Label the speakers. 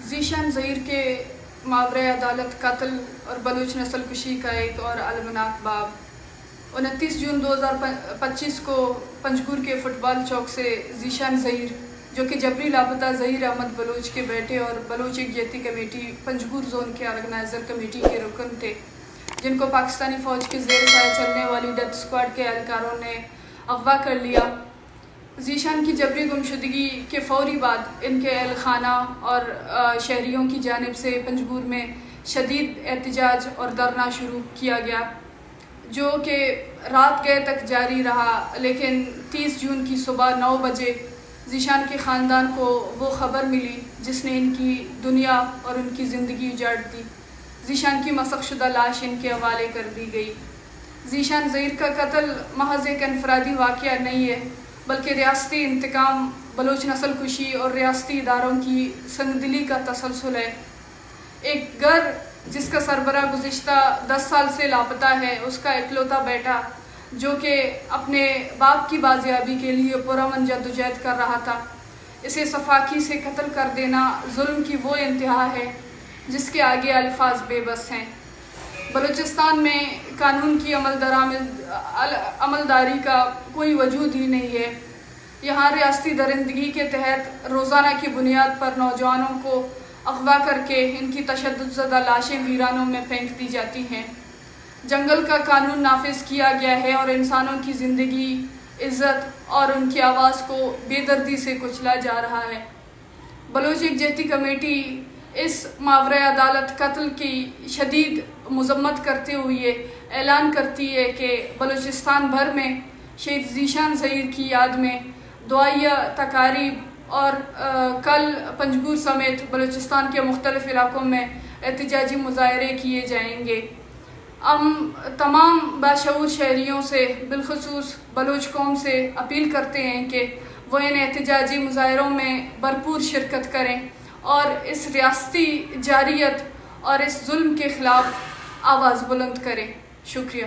Speaker 1: ذیشان ظہیر کے ماورۂ عدالت قتل اور بلوچ نسل کشی کا ایک اور المناک باب۔ 29 جون 2025 کو پنجگور کے فٹ بال چوک سے ذیشان ظہیر، جو کہ جبری لاپتہ ظہیر احمد بلوچ کے بیٹے اور بلوچ یکجہتی کمیٹی پنجگور زون کے آرگنائزر کمیٹی کے رکن تھے، جن کو پاکستانی فوج کے زیر سایہ چلنے والی ڈیتھ اسکواڈ کے اہلکاروں نے اغوا کر لیا۔ ذیشان کی جبری گمشدگی کے فوری بعد ان کے اہل خانہ اور شہریوں کی جانب سے پنجگور میں شدید احتجاج اور دھرنا شروع کیا گیا، جو کہ رات گئے تک جاری رہا، لیکن 30 جون کی صبح 9 بجے ذیشان کے خاندان کو وہ خبر ملی جس نے ان کی دنیا اور ان کی زندگی اجاڑ دی۔ ذیشان کی مسخ شدہ لاش ان کے حوالے کر دی گئی۔ ذیشان ظہیر کا قتل محض ایک انفرادی واقعہ نہیں ہے، بلکہ ریاستی انتقام، بلوچ نسل کشی اور ریاستی اداروں کی سنگدلی کا تسلسل ہے۔ ایک گھر جس کا سربراہ گزشتہ 10 سال سے لاپتہ ہے، اس کا اکلوتا بیٹا جو کہ اپنے باپ کی بازیابی کے لیے پرامن جدوجہد کر رہا تھا، اسے سفاکی سے قتل کر دینا ظلم کی وہ انتہا ہے جس کے آگے الفاظ بے بس ہیں۔ بلوچستان میں قانون کی عملداری کا کوئی وجود ہی نہیں ہے۔ یہاں ریاستی درندگی کے تحت روزانہ کی بنیاد پر نوجوانوں کو اغوا کر کے ان کی تشدد زدہ لاشیں ویرانوں میں پھینک دی جاتی ہیں۔ جنگل کا قانون نافذ کیا گیا ہے اور انسانوں کی زندگی، عزت اور ان کی آواز کو بے دردی سے کچلا جا رہا ہے۔ بلوچ یکجہتی کمیٹی اس ماورۂ عدالت قتل کی شدید مذمت کرتے ہوئے اعلان کرتی ہے کہ بلوچستان بھر میں شہید ذیشان ظہیر کی یاد میں دعائیہ تقاریب اور کل پنجگور سمیت بلوچستان کے مختلف علاقوں میں احتجاجی مظاہرے کیے جائیں گے۔ ہم تمام باشعور شہریوں سے، بالخصوص بلوچ قوم سے اپیل کرتے ہیں کہ وہ ان احتجاجی مظاہروں میں بھرپور شرکت کریں اور اس ریاستی جارحیت اور اس ظلم کے خلاف آواز بلند کریں۔ شکریہ۔